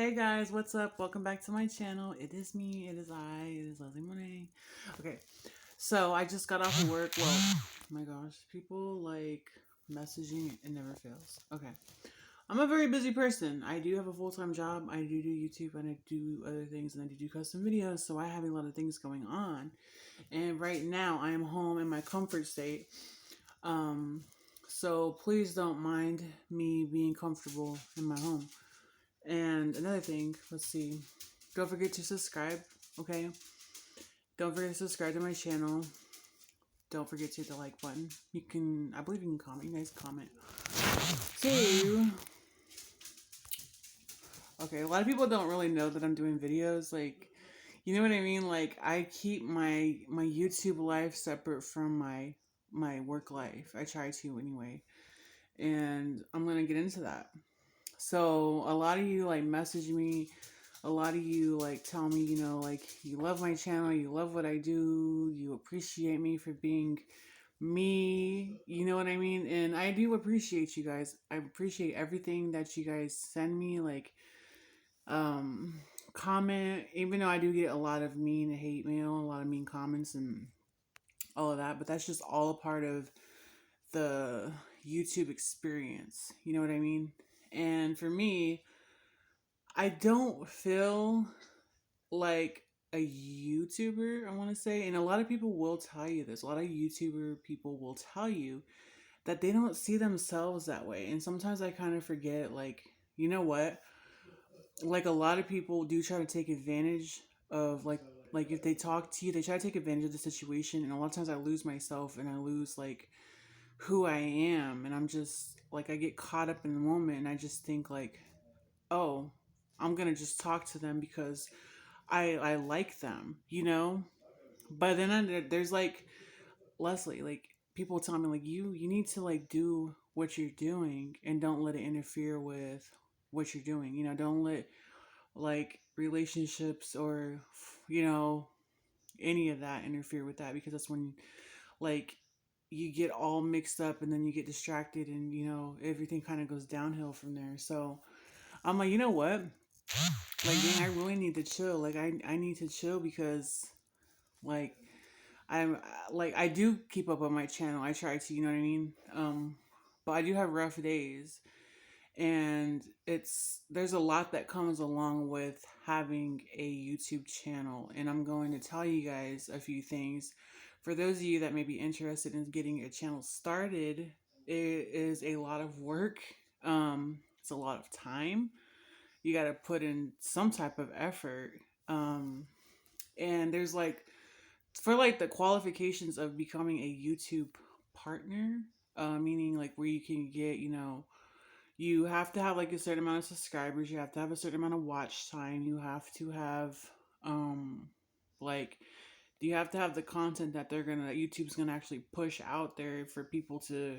Hey guys, what's up? Welcome back to my channel. It is me, it is I, it is Leslie Monet. Okay, so I just got off of work. Well, oh my gosh, people like messaging, it never fails. Okay, I'm a very busy person. I do have a full-time job. I do YouTube and I do other things and I do custom videos. So I have a lot of things going on. And right now I am home in my comfort state. Um, so please don't mind me being comfortable in my home. And another thing, let's see. Don't forget to subscribe, okay? Don't forget to subscribe to my channel. Don't forget to hit the like button. You can, I believe you can comment. You guys comment. So, okay, a lot of people don't really know that I'm doing videos. Like, you know what I mean? Like, I keep my YouTube life separate from my work life. I try to anyway. And I'm going to get into that. So, a lot of you like message me, a lot of you like tell me, like you love my channel, you love what I do, you appreciate me for being me, you know what I mean? And I do appreciate you guys. I appreciate everything that you guys send me, like um comment, even though I do get a lot of mean hate mail, a lot of mean comments and all of that, but that's just all a part of the YouTube experience. You know what I mean? And for me, I don't feel like a YouTuber, I want to say, and a lot of people will tell you this. A lot of YouTuber people will tell you that they don't see themselves that way. And sometimes I kind of forget, like, you know what? Like a lot of people do try to take advantage of like if they talk to you, they try to take advantage of the situation, and a lot of times I lose myself and I lose like who I am, and I'm just like I get caught up in the moment and I just think like, oh, I'm gonna just talk to them because I like them, you know. But then there's like Leslie, like people tell me like you need to like do what you're doing and don't let it interfere with what you're doing. You know, don't let like relationships or you know any of that interfere with that because that's when like you get all mixed up and then you get distracted and you know everything kind of goes downhill from there. So I'm like, you know what? Like, dang, I really need to chill. Like, I need to chill because, like, I'm, like, I do keep up on my channel. I try to, you know what I mean? But I do have rough days. And there's a lot that comes along with having a YouTube channel. And I'm going to tell you guys a few things. For those of you that may be interested in getting a channel started, it is a lot of work. It's a lot of time. You got to put in some type of effort. Um, and there's like, for like the qualifications of becoming a YouTube partner, meaning like where you can get, you have to have like a certain amount of subscribers, you have to have a certain amount of watch time, you have to have, like, you have to have the content that that YouTube's gonna actually push out there for people to,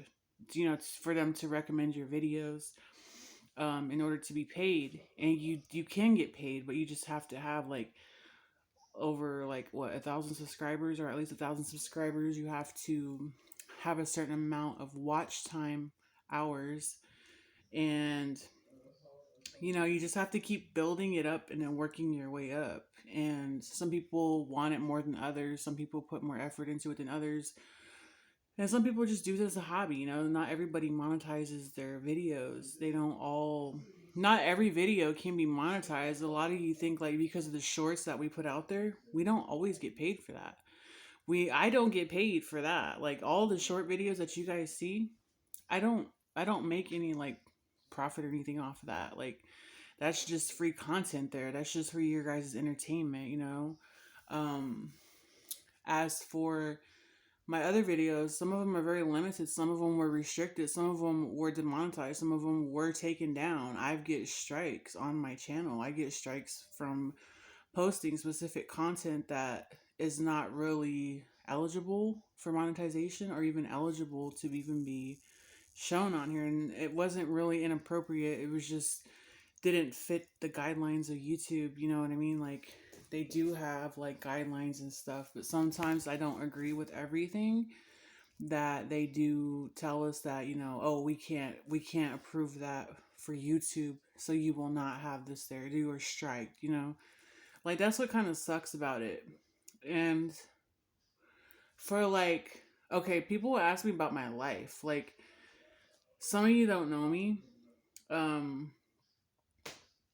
for them to recommend your videos in order to be paid. And you can get paid, but you just have to have like over like what 1,000 subscribers, or at least 1,000 subscribers. You have to have a certain amount of watch time hours, and you just have to keep building it up and then working your way up. And some people want it more than others. Some people put more effort into it than others. And some people just do this as a hobby, Not everybody monetizes their videos. They don't all, not every video can be monetized. A lot of you think like because of the shorts that we put out there, we don't always get paid for that. I don't get paid for that. Like all the short videos that you guys see, I don't I don't make any like profit or anything off of that. Like that's just free content there. That's just for your guys' entertainment. Um as for my other videos, some of them are very limited. Some of them were restricted. Some of them were demonetized. Some of them were taken down. I get strikes on my channel. I get strikes from posting specific content that is not really eligible for monetization or even eligible to even be shown on here. And it wasn't really inappropriate. It was just didn't fit the guidelines of YouTube. You know what I mean? Like they do have like guidelines and stuff, but sometimes I don't agree with everything that they do tell us that, oh, we can't approve that for YouTube. so you will not have this there. You are striked, you know? Like, that's what kind of sucks about it. And for like, okay, people ask me about my life. Like, some of you don't know me. Um,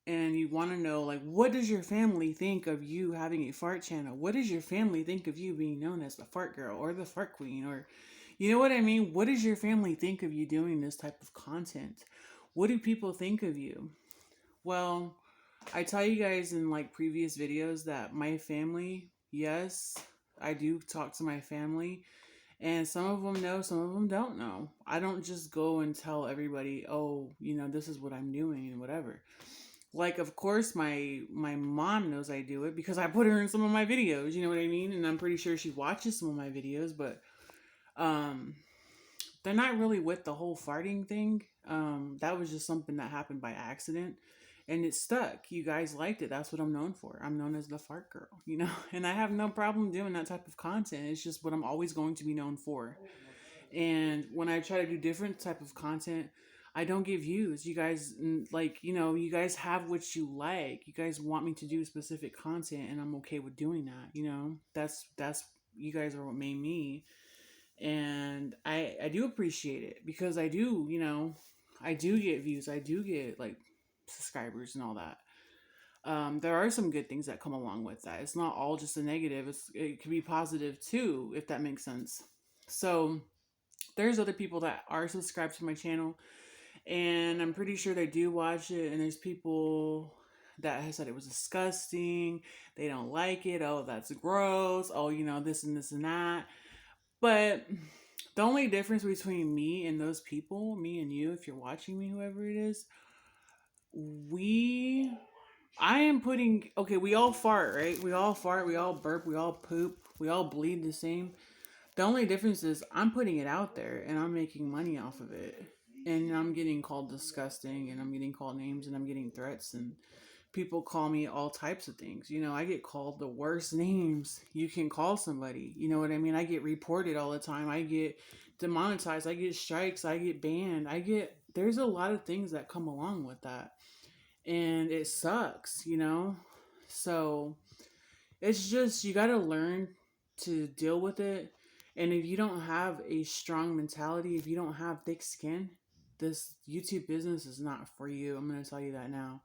and you want to know, like, what does your family think of you having a fart channel? What does your family think of you being known as the fart girl or the fart queen? Or, you know what I mean? What does your family think of you doing this type of content? What do people think of you? Well, I tell you guys in like previous videos that my family, yes, I do talk to my family, and some of them know, some of them don't know. I don't just go and tell everybody, oh, you know, this is what I'm doing and whatever. Like, of course, my mom knows I do it because I put her in some of my videos. You know what I mean? And I'm pretty sure she watches some of my videos, but um, they're not really with the whole farting thing. That was just something that happened by accident, and it stuck. You guys liked it. That's what I'm known for. I'm known as the fart girl, you know, and I have no problem doing that type of content. It's just what I'm always going to be known for. And when I try to do different type of content, I don't get views. You guys, like, you know, you guys have what you like. You guys want me to do specific content, and I'm okay with doing that. You know, that's you guys are what made me, and I do appreciate it because I do, you know, I do get views. I do get like subscribers and all that. There are some good things that come along with that. It's not all just a negative. It can be positive too, if that makes sense. So there's other people that are subscribed to my channel, and I'm pretty sure they do watch it. And there's people that have said it was disgusting. They don't like it. Oh, that's gross. Oh, you know, this and this and that. But the only difference between me and those people, me and you, if you're watching me, whoever it is, we I am putting, okay, we all fart, right? We all fart, we all burp, we all poop, we all bleed the same. The only difference is I'm putting it out there and I'm making money off of it. And I'm getting called disgusting, and I'm getting called names, and I'm getting threats, and people call me all types of things. You know, I get called the worst names you can call somebody. You know what I mean? I get reported all the time. I get demonetized. I get strikes. I get banned. There's a lot of things that come along with that. And it sucks, you know? So it's just, you got to learn to deal with it. And if you don't have a strong mentality, if you don't have thick skin, this YouTube business is not for you. I'm going to tell you that now.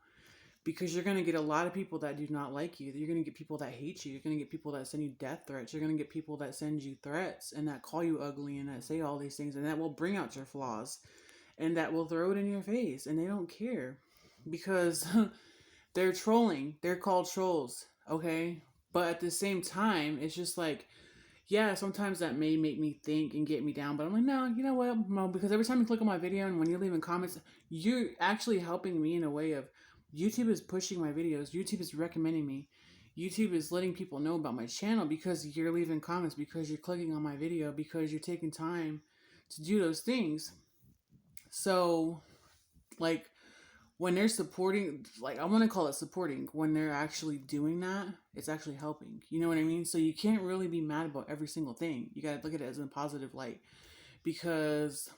Because you're going to get a lot of people that do not like you. You're going to get people that hate you. You're going to get people that send you death threats. You're going to get people that send you threats and that call you ugly and that say all these things, and that will bring out your flaws and that will throw it in your face, and they don't care because they're trolling. They're called trolls, okay? But at the same time, it's just like, yeah, sometimes that may make me think and get me down, but I'm like, no, you know what? No, because every time you click on my video and when you're leaving comments, you're actually helping me in a way of YouTube is pushing my videos, YouTube is recommending me, YouTube is letting people know about my channel because you're leaving comments, because you're clicking on my video, because you're taking time to do those things. So, like, when they're supporting, like, I want to call it supporting, when they're actually doing that, it's actually helping. You know what I mean? So you can't really be mad about every single thing. You got to look at it as a positive light, because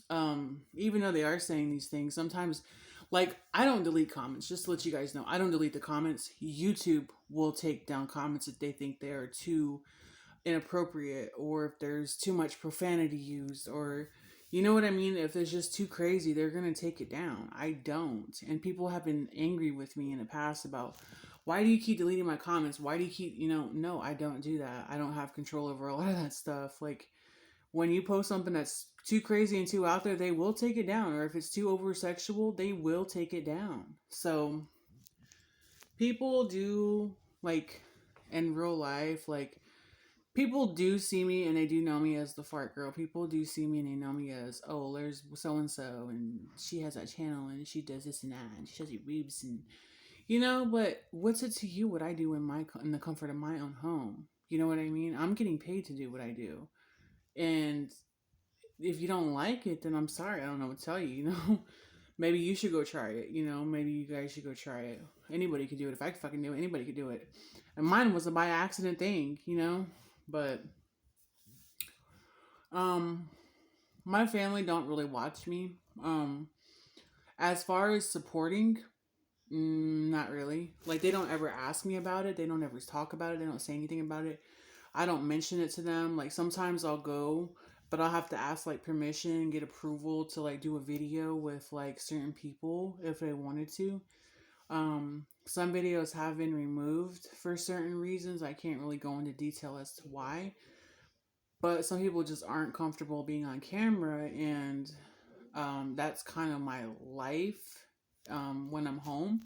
even though they are saying these things, sometimes, like, I don't delete comments, just to let you guys know. I don't delete the comments. YouTube will take down comments if they think they are too inappropriate, or if there's too much profanity used, or you know what I mean, if it's just too crazy, they're gonna take it down. I don't. And people have been angry with me in the past about, why do you keep deleting my comments, why do you keep, you know, no, I don't do that. I don't have control over a lot of that stuff. Like, when you post something that's too crazy and too out there, they will take it down. Or if it's too over sexual, they will take it down. So people do, like, in real life, like, people do see me and they do know me as the fart girl. People do see me and they know me as, oh, there's so and so, and she has that channel and she does this and that, and she shows you boobs, and you know. But what's it to you what I do in the comfort of my own home? You know what I mean? I'm getting paid to do what I do, and if you don't like it, then I'm sorry. I don't know what to tell you. You know, maybe you should go try it. You know, maybe you guys should go try it. Anybody could do it. If I could fucking do it, anybody could do it. And mine was a by accident thing, you know. But um, my family don't really watch me. As far as supporting, not really. Like, they don't ever ask me about it. They don't ever talk about it. They don't say anything about it. I don't mention it to them. Like, sometimes I'll go, but I'll have to ask like permission, get approval to like do a video with like certain people if they wanted to. Some videos have been removed for certain reasons. I can't really go into detail as to why, but some people just aren't comfortable being on camera, and that's kind of my life when I'm home.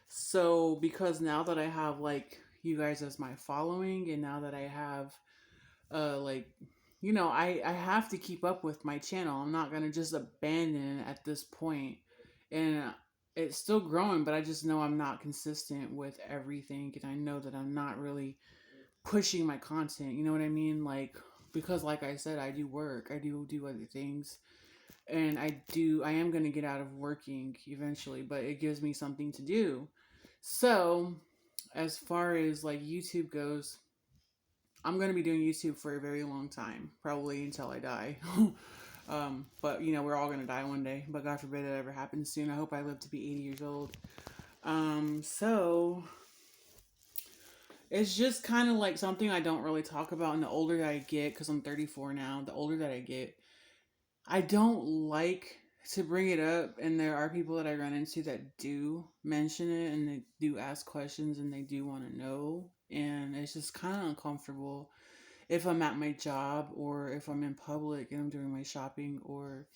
So because now that I have like you guys as my following, and now that I have like I have to keep up with my channel. I'm not gonna just abandon it at this point, and it's still growing. But I just know I'm not consistent with everything, and I know that I'm not really pushing my content. You know what I mean? Like, because like I said, I do work. I do other things, and I am gonna get out of working eventually, but it gives me something to do. So, as far as like YouTube goes, I'm going to be doing YouTube for a very long time, probably until I die. But we're all going to die one day, but God forbid it ever happens soon. I hope I live to be 80 years old. So it's just kind of like something I don't really talk about. And the older that I get, because I'm 34 now, the older that I get, I don't like to bring it up. And there are people that I run into that do mention it, and they do ask questions, and they do want to know. And it's just kind of uncomfortable if I'm at my job, or if I'm in public and I'm doing my shopping, or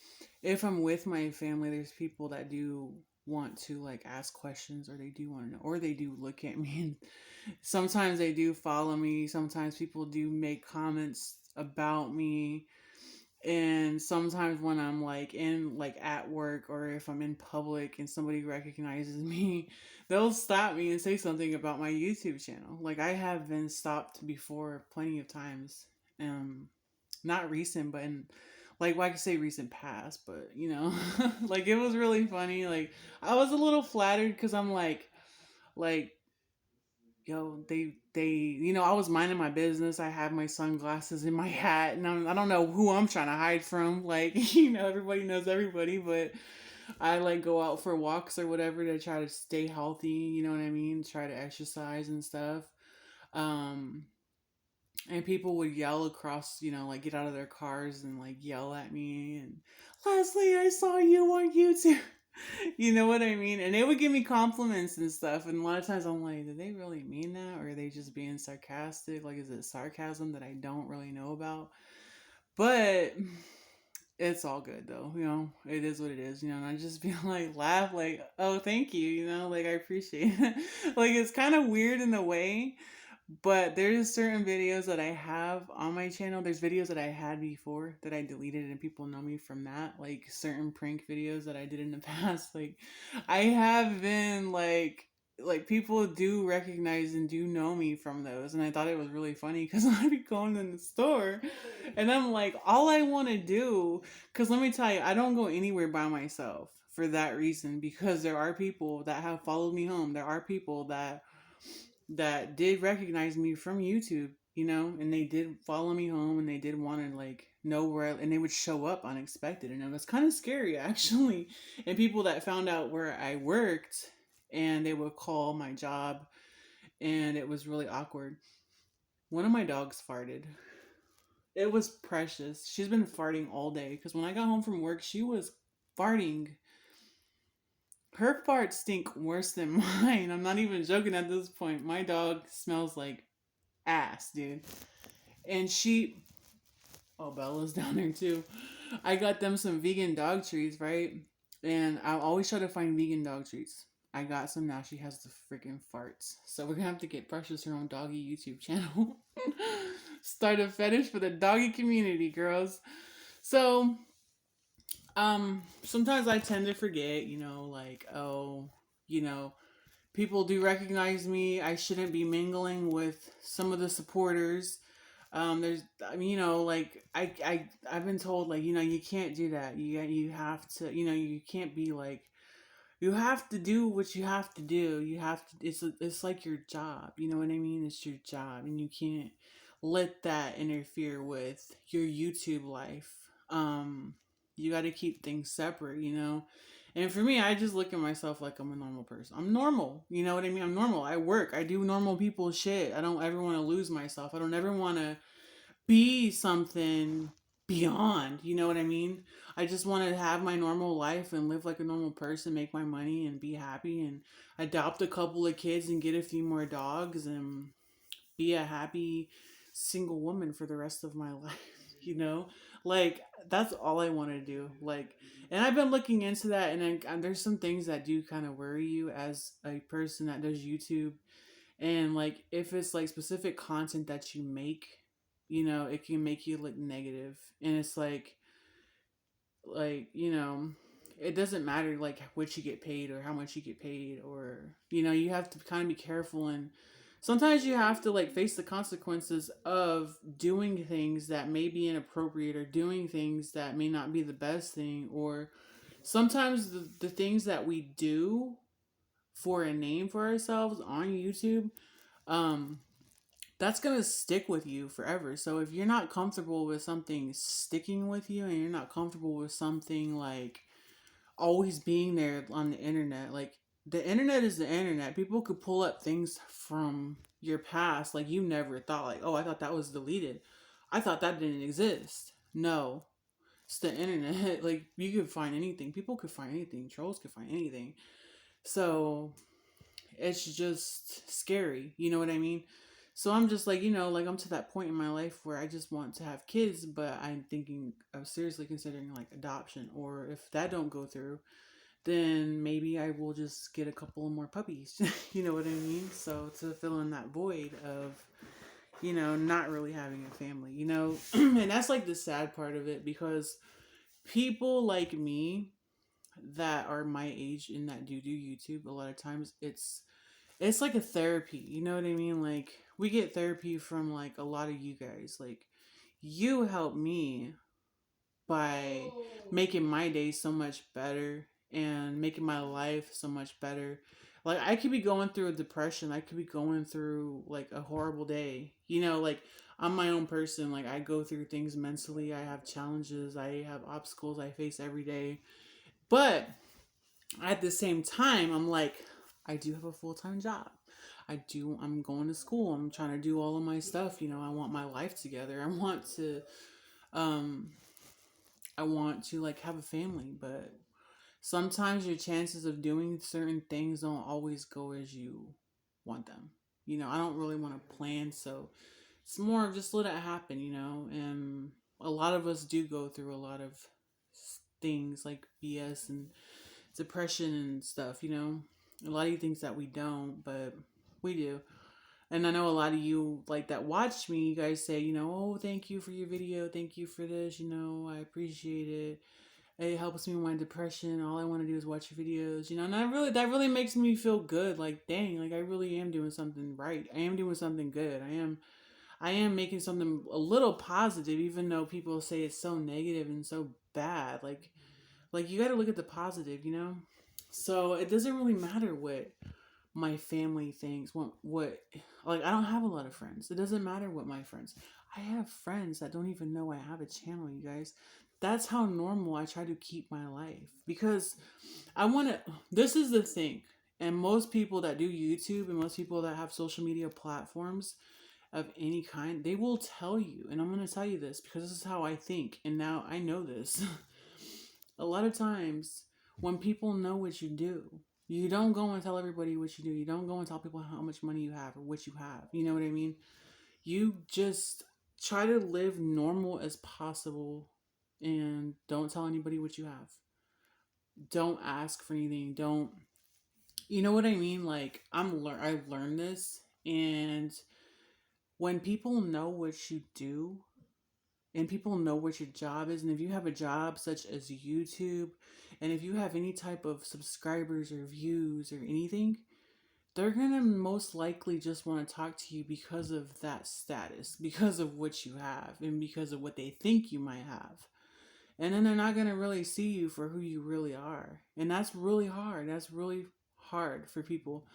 if I'm with my family. There's people that do want to like ask questions, or they do want to know, or they do look at me, and sometimes they do follow me. Sometimes people do make comments about me, and sometimes when I'm like in like at work, or if I'm in public and somebody recognizes me, they'll stop me and say something about my YouTube channel. Like, I have been stopped before plenty of times. Um Not recent, but in, like, well, I could say recent past, but like, it was really funny. Like, I was a little flattered because I'm like yo, I was minding my business. I had my sunglasses in my hat, and I don't know who I'm trying to hide from. Like, everybody knows everybody, but I like go out for walks or whatever to try to stay healthy. You know what I mean? Try to exercise and stuff. Um, and people would yell across, like get out of their cars and like yell at me, and Leslie, I saw you on YouTube. You know what I mean? And they would give me compliments and stuff. And a lot of times I'm like, did they really mean that? Or are they just being sarcastic? Like, is it sarcasm that I don't really know about? But it's all good though. It is what it is, and I just be like, laugh, like, oh, thank you, like, I appreciate it. Like, it's kind of weird in a way, but there's certain videos that I have on my channel. There's videos that I had before that I deleted, and people know me from that. Like, certain prank videos that I did in the past. Like, I have been like people do recognize and do know me from those, and I thought it was really funny because I'd be going in the store, and I'm like, all I want to do, because let me tell you, I don't go anywhere by myself for that reason, because there are people that have followed me home. There are people that did recognize me from YouTube, and they did follow me home, and they did want to like know and they would show up unexpected, and it was kind of scary actually. And people that found out where I worked, and they would call my job, and it was really awkward. One of my dogs farted. It was precious. She's been farting all day, because when I got home from work, she was farting. Her farts stink worse than mine. I'm not even joking at this point. My dog smells like ass, dude. And oh, Bella's down there too. I got them some vegan dog treats, right? And I always try to find vegan dog treats. I got some now. She has the freaking farts. So we're gonna have to get Precious her own doggy YouTube channel. Start a fetish for the doggy community, girls. So, sometimes I tend to forget, like, oh, you know, people do recognize me. I shouldn't be mingling with some of the supporters. I mean, like, I've been told, like, you can't do that. You have to, you can't be like, you have to do what you have to do. You have to, it's like your job. You know what I mean? It's your job, and you can't let that interfere with your YouTube life. You got to keep things separate, And for me, I just look at myself like I'm a normal person. I'm normal. You know what I mean? I'm normal. I work. I do normal people shit. I don't ever want to lose myself. I don't ever want to be something beyond. You know what I mean? I just want to have my normal life and live like a normal person, make my money and be happy and adopt a couple of kids and get a few more dogs and be a happy single woman for the rest of my life. You know, like that's all I want to do. Like, and I've been looking into that, and then there's some things that do kind of worry you as a person that does YouTube, and like if it's like specific content that you make, you know, it can make you look negative, and it's like you know, it doesn't matter like what you get paid or how much you get paid, or you know, you have to kind of be careful, and sometimes you have to like face the consequences of doing things that may be inappropriate or doing things that may not be the best thing, or sometimes the things that we do for a name for ourselves on YouTube, um that's gonna stick with you forever. So if you're not comfortable with something sticking with you, and you're not comfortable with something like always being there on the internet, like the internet is the internet. People could pull up things from your past like you never thought, like, oh, I thought that was deleted. I thought that didn't exist. No, it's the internet. Like you could find anything. People could find anything. Trolls could find anything. So it's just scary. You know what I mean? So I'm just like, you know, like I'm to that point in my life where I just want to have kids, but I'm thinking of seriously considering like adoption. Or if that don't go through, then maybe I will just get a couple more puppies. You know what I mean? So to fill in that void of, you know, not really having a family, you know, and that's like the sad part of it, because people like me that are my age and that do YouTube, a lot of times it's like a therapy. You know what I mean? Like we get therapy from like a lot of you guys. Like you help me by making my day so much better and making my life so much better. Like I could be going through a depression. I could be going through like a horrible day. You know, like I'm my own person. Like I go through things mentally. I have challenges. I have obstacles I face every day. But at the same time, I'm like, I do have a full time job. I'm going to school. I'm trying to do all of my stuff. You know, I want my life together. Um, I want to like have a family, but sometimes your chances of doing certain things don't always go as you want them. You know, I don't really want to plan, so it's more of just let it happen, you know. And a lot of us do go through a lot of things like BS and depression and stuff, you know. A lot of you think that we don't, but we do. And I know a lot of you like that watch me, you guys say, you know, oh, thank you for your video, thank you for this, you know, I appreciate it. It helps me with my depression. All I want to do is watch your videos, you know, and that really makes me feel good. Like, dang, like I really am doing something right. I am doing something good. I am making something a little positive, even though people say it's so negative and so bad. Like you got to look at the positive, you know. So it doesn't really matter what my family thinks. What like I don't have a lot of friends. It doesn't matter what my friends. I have friends that don't even know I have a channel, you guys. That's how normal I try to keep my life, because I want to. This is the thing, and most people that do YouTube and most people that have social media platforms of any kind, they will tell you, and I'm going to tell you this because this is how I think, and now I know this. A lot of times, when people know what you do, you don't go and tell everybody what you do. You don't go and tell people how much money you have or what you have. You know what I mean? You just try to live normal as possible and don't tell anybody what you have. Don't ask for anything. Don't, you know what I mean? Like I've learned this, and when people know what you do and people know what your job is, and if you have a job such as YouTube, and if you have any type of subscribers or views or anything, they're gonna most likely just want to talk to you because of that status, because of what you have, and because of what they think you might have. And then they're not gonna really see you for who you really are. And that's really hard. That's really hard for people.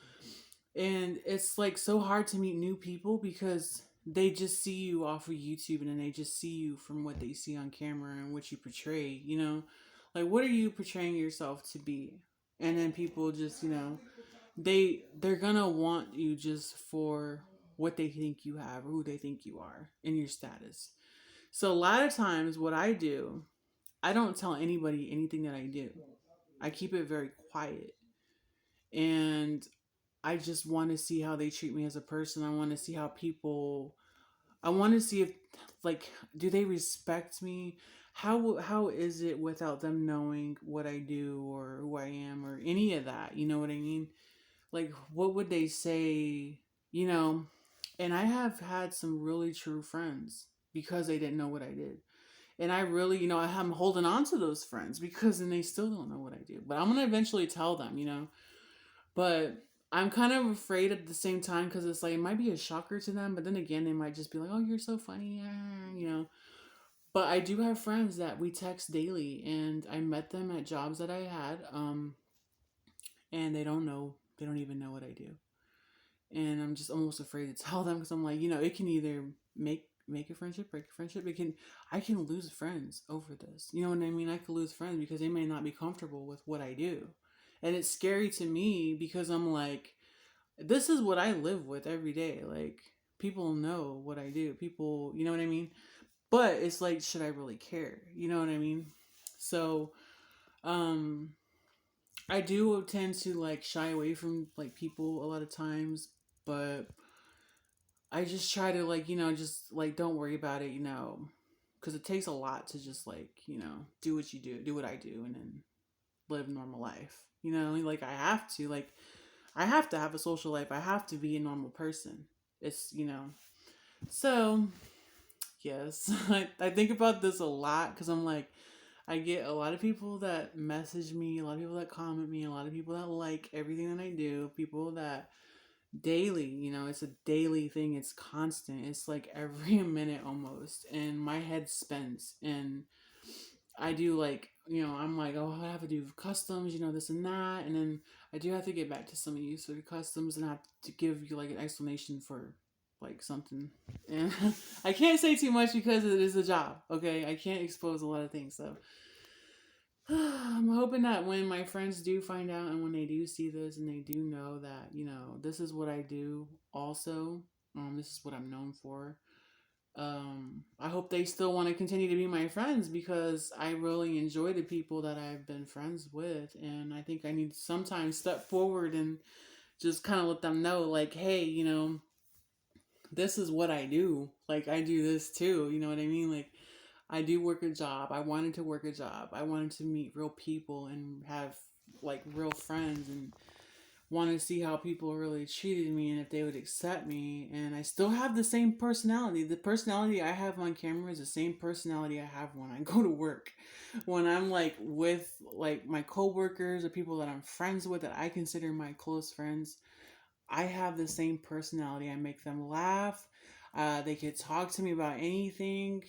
And it's like so hard to meet new people because they just see you off of YouTube, and then they just see you from what they see on camera and what you portray, you know? Like, what are you portraying yourself to be? And then people just, they're gonna want you just for what they think you have or who they think you are in your status. So a lot of times what I do, I don't tell anybody anything that I do. I keep it very quiet. And I just want to see how they treat me as a person. I want to see how people, I want to see if, like, do they respect me? How is it without them knowing what I do or who I am or any of that? You know what I mean? Like, what would they say? You know, and I have had some really true friends because they didn't know what I did. And I really, I'm holding on to those friends because then they still don't know what I do. But I'm going to eventually tell them. But I'm kind of afraid at the same time because it's like it might be a shocker to them. But then again, they might just be like, oh, you're so funny. But I do have friends that we text daily, and I met them at jobs that I had. And they don't even know what I do. And I'm just almost afraid to tell them because I'm like, it can either make a friendship, break a friendship. I can lose friends over this. You know what I mean? I could lose friends because they may not be comfortable with what I do. And it's scary to me because I'm like, this is what I live with every day. Like, people know what I do. People, you know what I mean? But it's like, should I really care? You know what I mean? So, um, I do tend to like shy away from like people a lot of times, but I just try to like, just like don't worry about it, because it takes a lot to just like, do what you do what I do, and then live normal life. Like I have to have a social life. I have to be a normal person. It's. So yes, I think about this a lot because I'm like, I get a lot of people that message me, a lot of people that comment me, a lot of people that like everything that I do, people that daily, it's a daily thing, it's constant, it's like every minute almost, and my head spins. And I do like, I'm like, oh, I have to do customs, this and that, and then I do have to get back to some of you sort of customs and have to give you like an explanation for like something. And I can't say too much because it is a job, okay? I can't expose a lot of things. So I'm hoping that when my friends do find out and when they do see this and they do know that, this is what I do also, this is what I'm known for. I hope they still want to continue to be my friends because I really enjoy the people that I've been friends with. And I think I need to sometimes step forward and just kind of let them know, like, hey, this is what I do. Like, I do this too. You know what I mean? Like, I do work a job. I wanted to work a job. I wanted to meet real people and have like real friends and want to see how people really treated me and if they would accept me. And I still have the same personality. The personality I have on camera is the same personality I have when I go to work. When I'm like with like my coworkers or people that I'm friends with that I consider my close friends, I have the same personality. I make them laugh. They could talk to me about anything,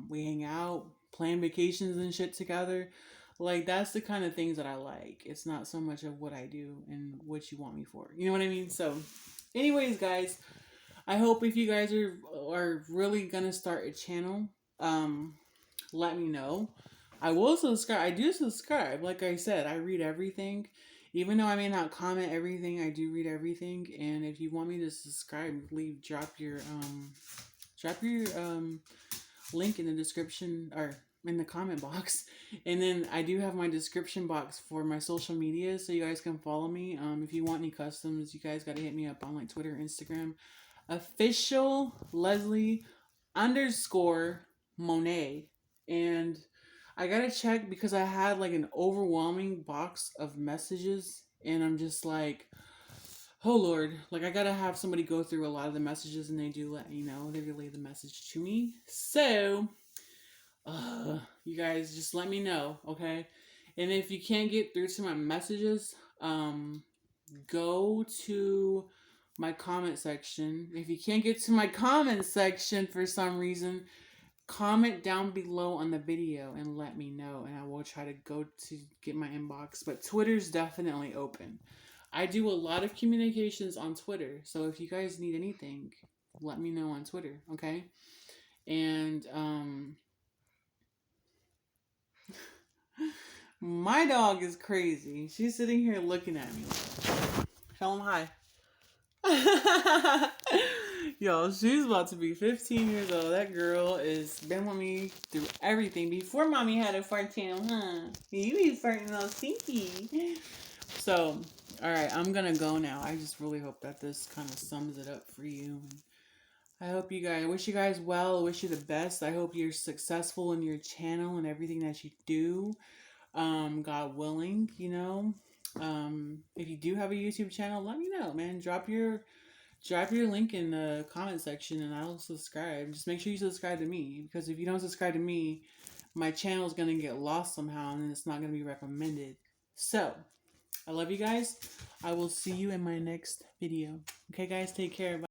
we hang out, plan vacations and shit together. Like, that's the kind of things that I like. It's not so much of what I do and what you want me for. You know what I mean? So, anyways, guys, I hope if you guys are really gonna start a channel, let me know. I will subscribe. I do subscribe. Like I said, I read everything. Even though I may not comment everything, I do read everything. And if you want me to subscribe, drop your link in the description or in the comment box. And then I do have my description box for my social media, so you guys can follow me. If you want any customs, you guys gotta hit me up on like Twitter, Instagram. Official Leslie _ Monet. And I gotta check because I had like an overwhelming box of messages, and I'm just like, oh Lord, like I gotta have somebody go through a lot of the messages, and they do let me know, they relay the message to me. So, you guys just let me know, okay? And if you can't get through to my messages, go to my comment section. If you can't get to my comment section for some reason, comment down below on the video and let me know, and I will try to go to get my inbox. But Twitter's definitely open. I do a lot of communications on Twitter, so if you guys need anything, let me know on Twitter, okay? And My dog is crazy. She's sitting here looking at me. Tell him hi. Yo, she's about to be 15 years old. That girl is been with me through everything. Before mommy had a fart channel, huh? You be farting all stinky. So, alright, I'm gonna go now. I just really hope that this kind of sums it up for you. I hope you guys, I wish you guys well. I wish you the best. I hope you're successful in your channel and everything that you do. God willing, you know. If you do have a YouTube channel, let me know, man. Drop your link in the comment section and I'll subscribe. Just make sure you subscribe to me, because if you don't subscribe to me, my channel is going to get lost somehow and then it's not going to be recommended. So, I love you guys. I will see you in my next video. Okay, guys, take care. Bye.